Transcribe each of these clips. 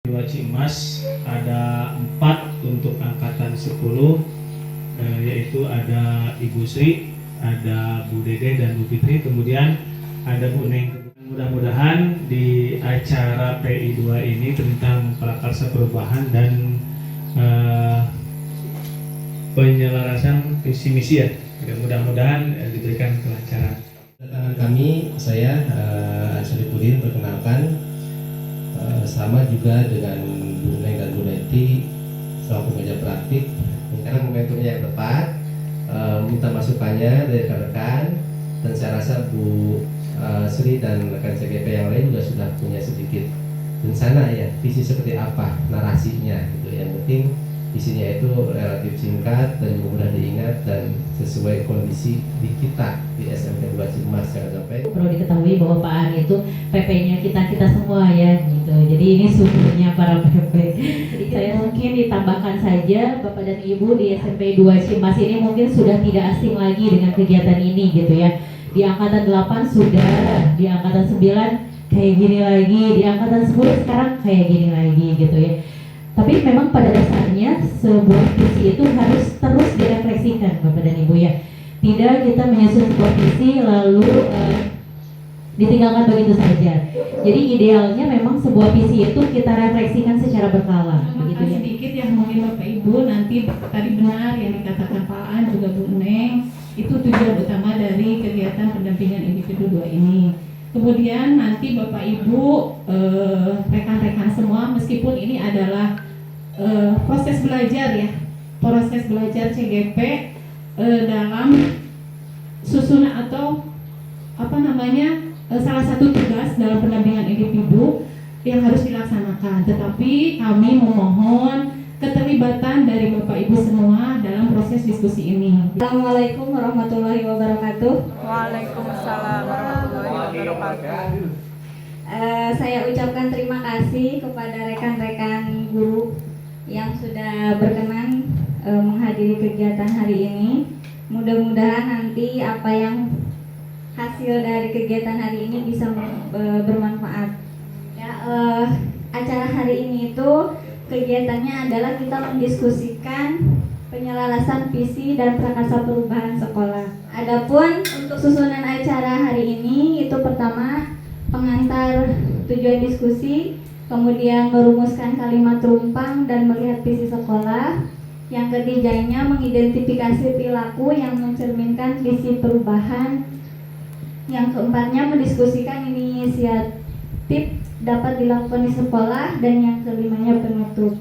Dua Cimas ada 4 untuk angkatan 10, yaitu ada Ibu Sri, ada Bu Dede dan Bu Fitri, kemudian ada Bu Neng. Mudah-mudahan di acara PI2 ini tentang prakarsa perubahan dan penyelarasan visi misi ya, mudah-mudahan diberikan kelancaran. Kedatangan kami, saya Syarifudin, perkenalkan. Sama juga dengan Bu Neng dan Bu Neti selaku meja praktik. Sekarang momentumnya yang tepat, minta masukannya dari rekan-rekan, dan saya rasa Bu Sri dan rekan CGP yang lain juga sudah punya sedikit rencana ya, visi seperti apa narasinya gitu. Yang penting visinya itu relatif singkat dan mudah diingat dan sesuai kondisi di kita di SMP 2 Cimas. Jangan sampai. Perlu diketahui bahwa Pak Ari itu PP-nya kita semua ya gitu. Jadi ini suhunya para PP. Jadi saya mungkin ditambahkan saja Bapak dan Ibu di SMP 2 Cimas ini mungkin sudah tidak asing lagi dengan kegiatan ini gitu ya. Di angkatan 8 sudah, di angkatan 9 kayak gini lagi, di angkatan 10 sekarang kayak gini lagi gitu ya. Tapi memang pada dasarnya sebuah visi itu harus terus direfleksikan Bapak dan Ibu ya. Tidak kita menyusun sebuah visi lalu ditinggalkan begitu saja. Jadi idealnya memang sebuah visi itu kita refleksikan secara berkala. Begitu ya. Sedikit yang mungkin Bapak Ibu nanti tadi benar yang dikatakan Pak An juga Bu Neng, itu tujuan utama dari kegiatan pendampingan individu 2 ini. Kemudian nanti Bapak Ibu rekan-rekan semua, meskipun ini adalah proses belajar ya, proses belajar CGP dalam susunan atau salah satu tugas dalam pendampingan individu yang harus dilaksanakan. Tetapi kami memohon keterlibatan dari Bapak Ibu semua dalam proses diskusi ini. Assalamualaikum warahmatullahi wabarakatuh. Waalaikumsalam warahmatullahi wabarakatuh. Saya ucapkan terima kasih kepada rekan-rekan guru yang sudah berkenan menghadiri kegiatan hari ini. Mudah-mudahan nanti apa yang hasil dari kegiatan hari ini bisa bermanfaat. Ya, acara hari ini itu kegiatannya adalah kita mendiskusikan penyelarasan visi dan prakarsa perubahan sekolah. Adapun untuk susunan acara hari ini itu pertama pengantar tujuan diskusi, kemudian merumuskan kalimat rumpang dan melihat visi sekolah. Yang ketiganya mengidentifikasi perilaku yang mencerminkan visi perubahan. Yang keempatnya mendiskusikan inisiatif dapat dilakukan di sekolah, dan yang kelimanya penutup.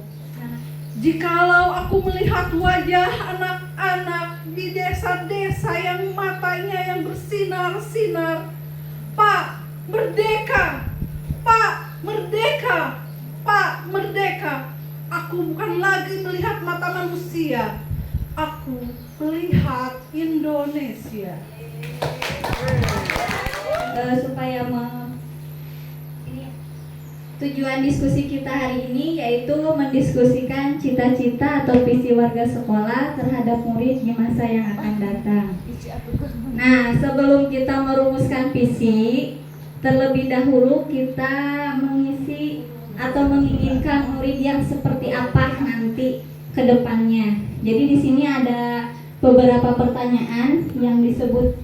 Jikalau aku melihat wajah anak-anak di desa-desa yang matanya yang bersinar-sinar, Pak, merdeka! Pak, merdeka! Pak, merdeka! Aku bukan lagi melihat mata manusia, aku melihat Indonesia. Tujuan diskusi kita hari ini yaitu mendiskusikan cita-cita atau visi warga sekolah terhadap murid di masa yang akan datang. Nah, sebelum kita merumuskan visi, terlebih dahulu kita mengisi atau menginginkan murid yang seperti apa nanti ke depannya. Jadi di sini ada beberapa pertanyaan yang disebut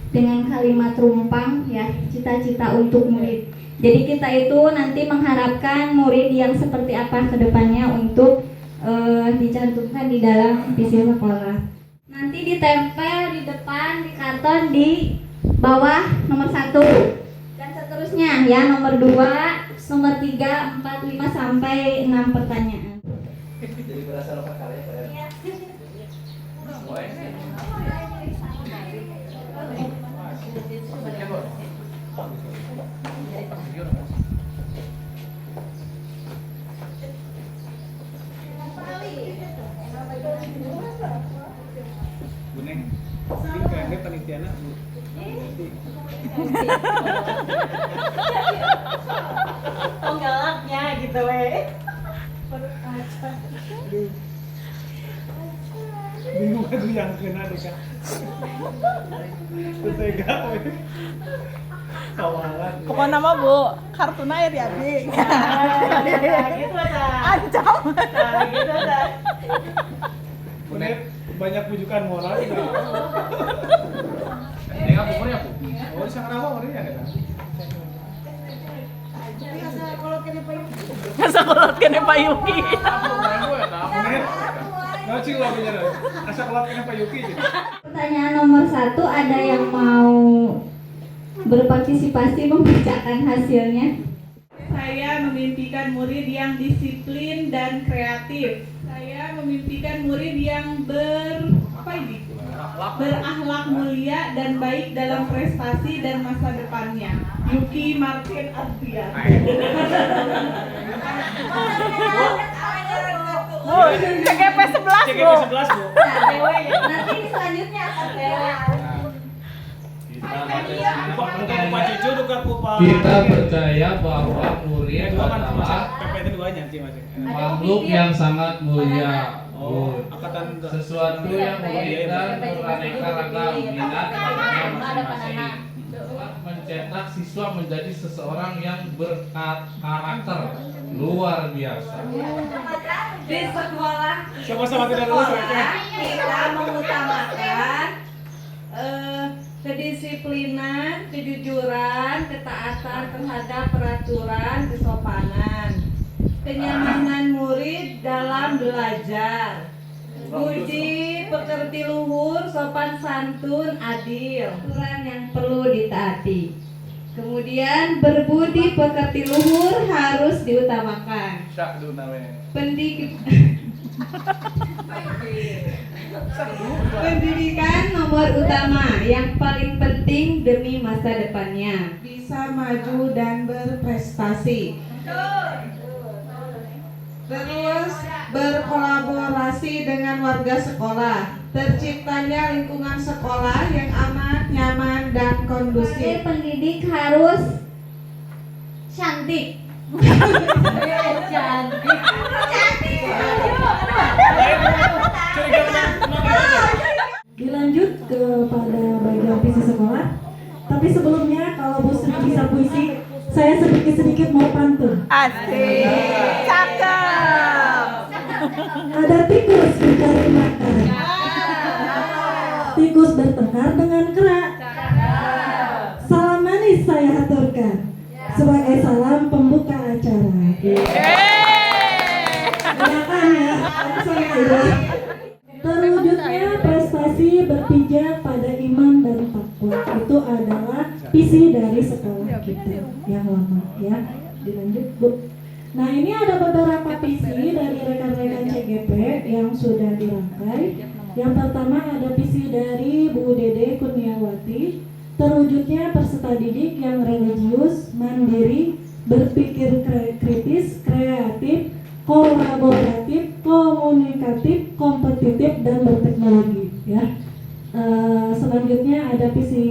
dengan kalimat rumpang ya, cita-cita untuk murid. Jadi kita itu nanti mengharapkan murid yang seperti apa ke depannya untuk dicantumkan di dalam visi sekolah. Nanti ditempel di depan, di karton, di bawah nomor 1 dan seterusnya ya, nomor 2, nomor 3, 4, 5 sampai 6 pertanyaan. Jadi berasa lokal kalian Pak. Ya. Bu Neng, ini kayaknya panitiana Bu. Oh galaknya gitu weh. Bingung kan yang kena deh kan. Tega weh. Kawalan. Pokoknya mah Bu, kartuna ya di adik. Gitu ancam. Gitu Udah banyak pujukan moral gitu. Ini apa umurnya, Bu? Oh, bisa kenapa umurnya kan? Masa kolot kene Pak Yuki. Nah, cing lagunya dah. Asa kelap kena Pak Yuki. Pertanyaan nomor 1, ada yang mau berpartisipasi membacakan hasilnya? Saya memimpikan murid yang disiplin dan kreatif. Saya memimpikan murid yang berakhlak mulia dan baik dalam prestasi dan masa depannya. Yuki Martin Arfian. CGP 11, CGP 11, Bu. Nanti selanjutnya akan Pak Cucu tukar kupa. Kita percaya bahwa murid Itu kan adalah PP itu dua nanti Mas. makhluk yang sangat mulia. Oh, angkatan Sesuatu yang unik dan beraneka ragam minat badannya masing-masing. Mencetak siswa menjadi seseorang yang berkarakter luar biasa. Di sekolah sama-sama tidak lulus mereka. kita mengutamakan kedisiplinan, kejujuran, ketaatan terhadap peraturan, kesopanan, kenyamanan murid dalam belajar, budi pekerti luhur, sopan santun, adil, aturan yang perlu ditaati. Kemudian berbudi pekerti luhur harus diutamakan. Pendidikan nomor utama yang paling penting demi masa depannya. Bisa maju dan berprestasi. Terus berkolaborasi dengan warga sekolah. Terciptanya lingkungan sekolah yang aman, nyaman, dan kondusif. Pendidik harus cantik. Cantik. Dilanjut kepada bagian visi sekolah. Tapi sebelumnya kalau Bu Sri bisa puisi, saya sedikit-sedikit mau pantun. Asik. Cakep. Ada tikus mencari makan. Tikus bertengkar dengan kera. Salam manis saya aturkan sebagai salam pembuka acara. Silakan ya. Terwujudnya prestasi berpijak pada iman dan takwa itu adalah visi dari sekolah kita yang lama ya. Dilanjut Bu. Nah ini ada beberapa visi dari rekan-rekan CGP yang sudah dirangkai. Yang pertama ada visi dari Bu Dede Kurniawati, terwujudnya peserta didik yang religius, mandiri, berpikir kritis, kreatif, kolaboratif, komunikatif, kompetitif, dan berteknologi ya. Selanjutnya ada visi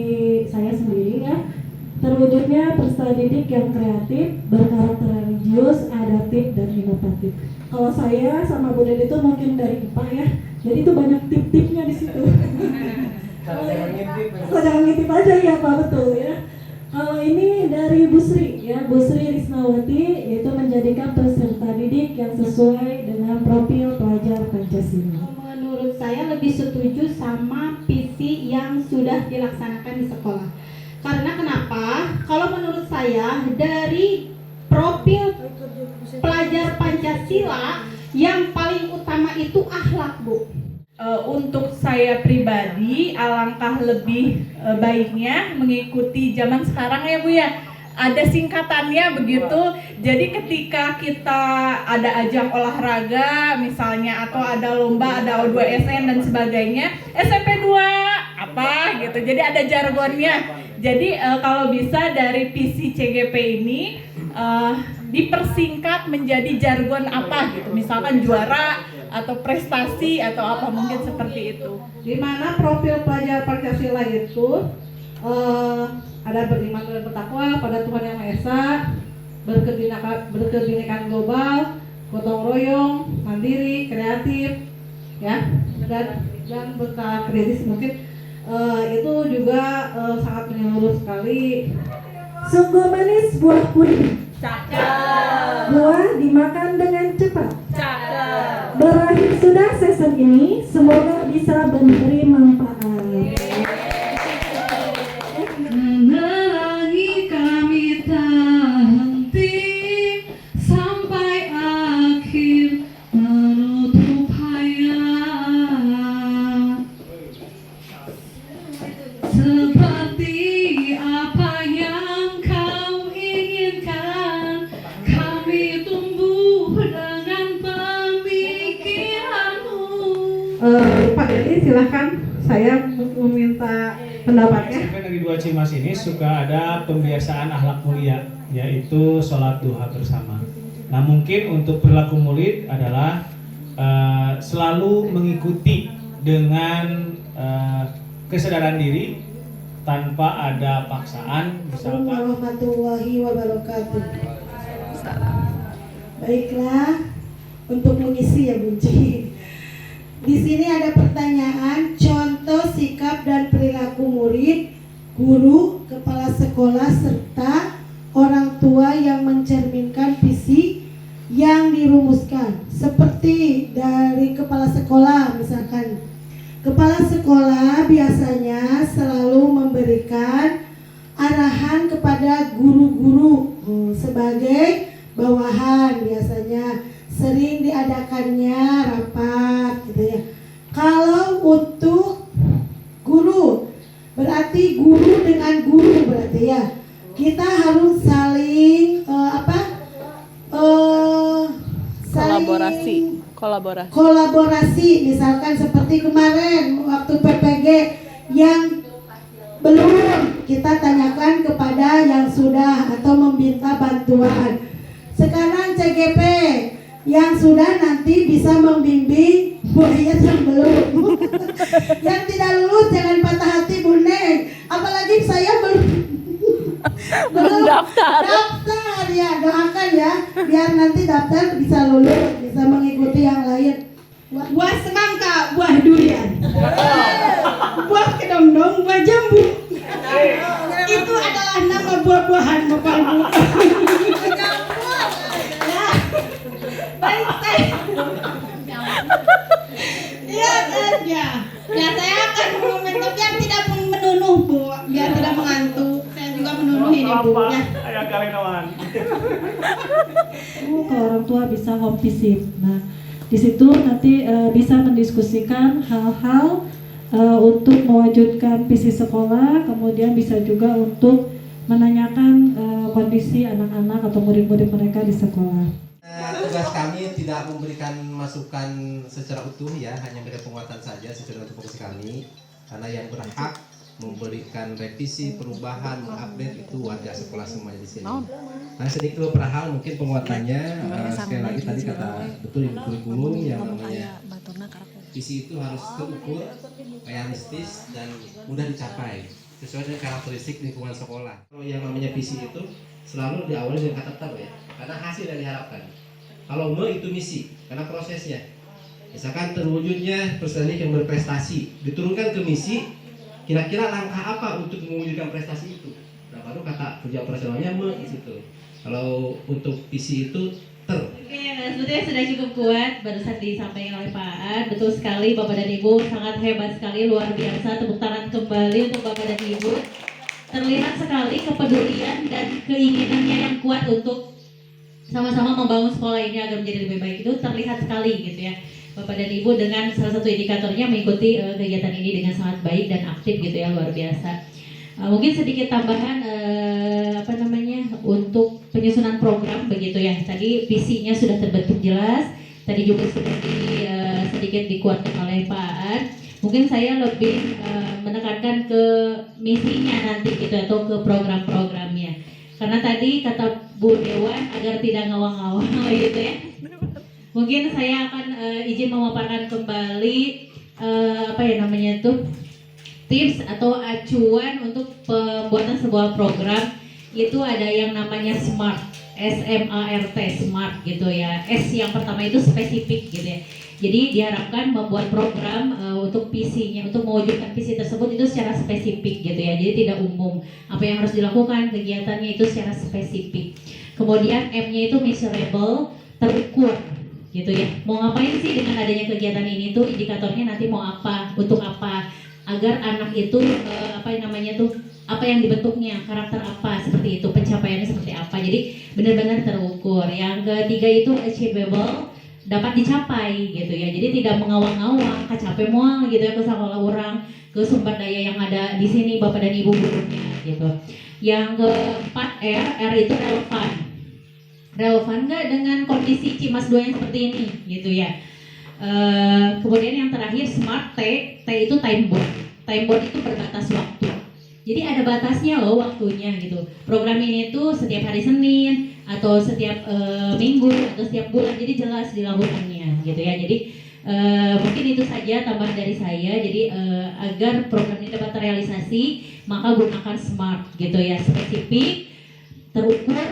saya sendiri ya, terwujudnya peserta didik yang kreatif, berkarakter religius, adaptif, dan inovatif. Kalau saya sama Bu Dede itu mungkin dari IPA ya, jadi itu banyak tip-tipnya di situ. Jangan ngintip aja ya Pak, betul ya. Kalau ini dari Bu Sri ya, Bu Sri Risnawati, yaitu menjadikan peserta didik yang sesuai dengan profil pelajar Pancasila. Menurut saya lebih setuju sama visi yang sudah dilaksanakan di sekolah. Karena kenapa? Kalau menurut saya dari profil pelajar Pancasila yang paling utama itu akhlak, Bu. Untuk saya pribadi, alangkah lebih baiknya mengikuti zaman sekarang ya Bu ya. Ada singkatannya begitu. Jadi ketika kita ada ajang olahraga misalnya, atau ada lomba, ada O2SN dan sebagainya, SMP 2 apa gitu. Jadi ada jargonnya. Jadi kalau bisa dari visi CGP ini dipersingkat menjadi jargon apa gitu. Misalkan juara atau prestasi atau apa, mungkin seperti itu. di mana profil pelajar Pancasila itu ada beriman dan bertakwa pada Tuhan Yang Maha Esa, berkebinekaan global, gotong royong, mandiri, kreatif, ya, dan berkah kritis mungkin itu juga sangat menyeluruh sekali. Sungguh manis buah puding, Buah dimakan dengan cepat. Berakhir sudah session ini, semoga bisa memberi manfaat. Menerangi kami tak henti sampai akhir menutup hayat. Seperti apa yang kau inginkan, kami tumbuh dengan pemikiranmu. Pak Deli, silahkan. Saya meminta pendapatnya. SMP Negeri 2 Cimas ini suka ada pembiasaan akhlak mulia, yaitu sholat duha bersama. Nah, mungkin untuk perilaku murid adalah selalu mengikuti dengan kesadaran diri tanpa ada paksaan, misalkan. Warahmatullahi wabarakatuh. Baiklah, untuk mengisi ya Bunci. Di sini ada pertanyaan, contoh sikap dan perilaku murid, guru, kepala sekolah, serta orang tua yang mencerminkan visi yang dirumuskan. Seperti dari kepala sekolah, misalkan kepala sekolah biasanya selalu memberikan arahan kepada guru-guru sebagai bawahan, biasanya sering diadakannya rapat gitu ya. Kalau untuk guru berarti guru dengan guru berarti ya. Kita harus saling kolaborasi, misalkan seperti kemarin waktu PPG yang belum kita tanyakan kepada yang sudah atau meminta bantuan. Sekarang CGP yang sudah nanti bisa membimbing buaya yang belum. Yang tidak lulus jangan patah hati Bu Neng. Apalagi saya belum daftar ya, doakan ya biar nanti daftar bisa lulus, bisa mengikuti yang lain. Buah semangka, buah durian, buah kedondong, buah jambu. Itu adalah nama buah-buahan Bapak Ibu. Baik, iya saja. Ya saya akan mengomentari biar tidak menunuh Bu, biar tidak mengantuk. Saya juga menunuh ini Bu. Ya. Ayah kalian awan. Kalau orang tua bisa home visit. Nah, di situ nanti bisa mendiskusikan hal-hal untuk mewujudkan visi sekolah, kemudian bisa juga untuk menanyakan kondisi anak-anak atau murid-murid mereka di sekolah. Tugas kami tidak memberikan masukan secara utuh ya, hanya memberikan penguatan saja sesuai dengan tupoksi kami. Karena yang berhak memberikan revisi, perubahan, mengupdate itu warga sekolah semuanya di sini. Nah, sedikit beberapa hal mungkin penguatannya sekali lagi tadi kata betul ibu kurikulum yang namanya visi itu harus terukur, realistis dan mudah dicapai sesuai dengan karakteristik lingkungan sekolah. Kalau yang namanya visi itu selalu diawali dengan kata tetap ya, karena hasil yang diharapkan. Kalau itu misi, karena prosesnya. Misalkan terwujudnya personil yang berprestasi, diturunkan ke misi, kira-kira langkah apa untuk mewujudkan prestasi itu? Nah, baru kata kerja operasionalnya di situ. Kalau untuk visi itu Oke, sebetulnya sudah cukup kuat barusan disampaikan oleh Pak Aan. Betul sekali Bapak dan Ibu, sangat hebat sekali, luar biasa. Tepuk tangan kembali untuk Bapak dan Ibu. Terlihat sekali kepedulian dan keinginannya yang kuat untuk sama-sama membangun sekolah ini agar menjadi lebih baik. Itu terlihat sekali gitu ya Bapak dan Ibu, dengan salah satu indikatornya mengikuti kegiatan ini dengan sangat baik dan aktif gitu ya, luar biasa. Mungkin sedikit tambahan untuk penyusunan program begitu ya. Tadi visinya sudah terbentuk jelas, tadi juga sudah sedikit dikuatkan oleh Pak Aan. Mungkin saya lebih menekankan ke misinya nanti gitu atau ke program-programnya. Karena tadi kata Bu Dewan agar tidak ngawang-ngawang gitu ya. Mungkin saya akan izin memaparkan kembali tips atau acuan untuk pembuatan sebuah program. Itu ada yang namanya SMART, SMART, SMART gitu ya. S yang pertama itu spesifik gitu ya. Jadi diharapkan membuat program untuk visinya, untuk mewujudkan visi tersebut itu secara spesifik gitu ya. Jadi tidak umum. Apa yang harus dilakukan, kegiatannya itu secara spesifik. Kemudian M-nya itu measurable, terukur gitu ya. Mau ngapain sih dengan adanya kegiatan ini tuh, indikatornya nanti mau apa, untuk apa, agar anak itu apa yang dibentuknya, karakter apa, seperti itu, pencapaiannya seperti apa. Jadi benar-benar terukur. Yang ketiga itu achievable, dapat dicapai gitu ya. Jadi tidak mengawang-awang, capek mual gitu ya ke sekolah orang, ke sumber daya yang ada di sini Bapak dan Ibu gurunya gitu. Yang keempat R itu relevan. Relevan nggak dengan kondisi Cimas 2 yang seperti ini gitu ya. Kemudian yang terakhir smart, T itu time bound. Time bound itu berbatas waktu. Jadi ada batasnya loh waktunya gitu. Program ini tuh setiap hari Senin atau setiap minggu atau setiap bulan, jadi jelas dilakukannya gitu ya. Jadi mungkin itu saja tambahan dari saya. Jadi agar program ini dapat terrealisasi, maka gunakan smart gitu ya, spesifik, terukur,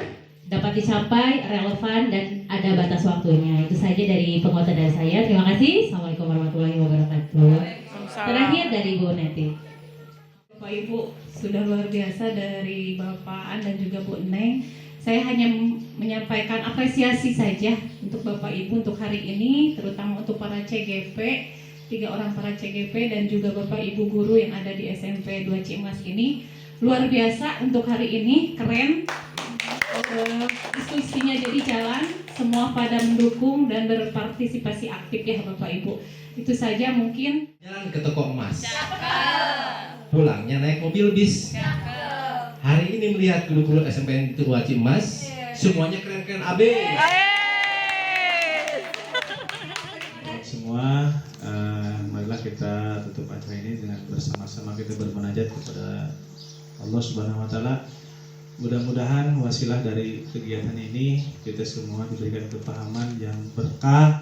dapat dicapai, relevan, dan ada batas waktunya. Itu saja dari penguatan dari saya. Terima kasih. Assalamualaikum warahmatullahi wabarakatuh. Terakhir dari Bu Neti. Bapak Ibu sudah luar biasa dari Bapak An dan juga Bu Neng. Saya hanya menyampaikan apresiasi saja untuk Bapak Ibu untuk hari ini, terutama untuk para CGP, 3 orang para CGP dan juga Bapak Ibu guru yang ada di SMP 2 Cimas ini. Luar biasa untuk hari ini, keren. Diskusinya jadi jalan, semua pada mendukung dan berpartisipasi aktif ya Bapak Ibu. Itu saja mungkin. Jalan ke toko emas. Pulangnya naik mobil bis. Hari ini melihat guru-guru SMP 2 Cimas, semuanya keren-keren AB. Semua, marilah kita tutup acara ini dengan bersama-sama kita bermunajat kepada Allah Subhanahu Wa Taala. Mudah-mudahan wasilah dari kegiatan ini kita semua diberikan kepahaman yang berkah,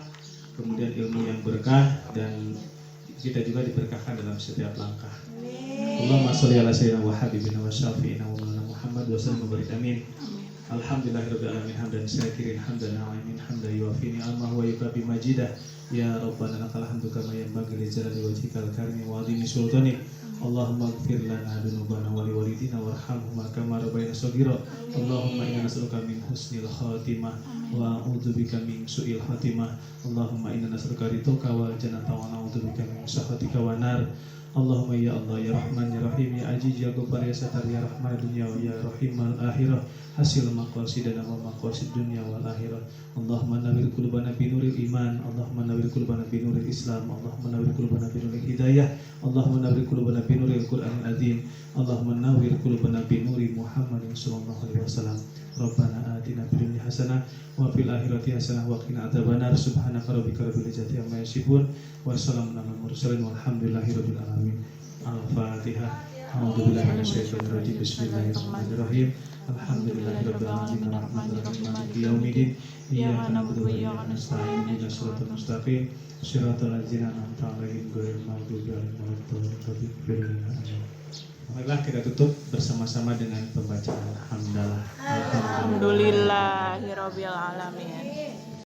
kemudian ilmu yang berkah, dan kita juga diberkahkan dalam setiap langkah. Allahumma sholli ala sayyidina wa habibina wa syafi'ina wa maulana Muhammad wa sallam wa barik amin. Alhamdulillahirabbil alamin hamdan syakirin hamdan na'imin hamdan yuwafi ni'amahu wa yukafi majidah. Ya Rabbana lakal hamdu kama yanbaghi li jalali wajhikal karimi wa 'azimi sultanik. Allahumma ighfir lana dzunubana wa liwalidina warhamhuma kama rabbayana shaghira. Allahumma inna nas'aluka min husnil khatimah wa a'udzubika min su'il khatimah. Allahumma inna nas'aluka ridhoka wal jannata wa na'udzubika min sakhatika wan nar. Allahumma ya Allah ya Rahman ya Rahim ya Aziz ya Ghaffar ya Satar ya Rahman dunya ya Rahim al akhirah hasil maqasidana wa maqasid dunya wal akhirah. Allahumma nawwir qulubana bi nuril iman, Allahumma nawwir qulubana bi nuril Islam, Allahumma nawwir qulubana bi nuril hidayah, Allahumma nawwir qulubana bi nuril Qur'anil azim, Allahumma nawwir qulubana bi nuri Muhammadin sallallahu alaihi wasallam. Rabbana atina fid dunya hasanah wa fil akhirati hasanah wa qina adzabannar. Subhanaka rabbika rabbil izzati amma yasifun wa salamun alal mursalin walhamdulillahi rabbil alamin. Al-Fatihah. A'udzu billahi minasyaitonir rajim. Bismillahirrahmanirrahim. Alhamdulillahirabbil alamin arrahmanir rahim maliki yaumiddin. Iyyaka na'budu wa iyyaka nasta'in ihdinas siratal mustaqim siratal ladzina an'amta 'alaihim ghairil maghdubi 'alaihim waladdallin. Marilah kita tutup bersama-sama dengan pembacaan hamdalah. Alhamdulillahirabbil alamin.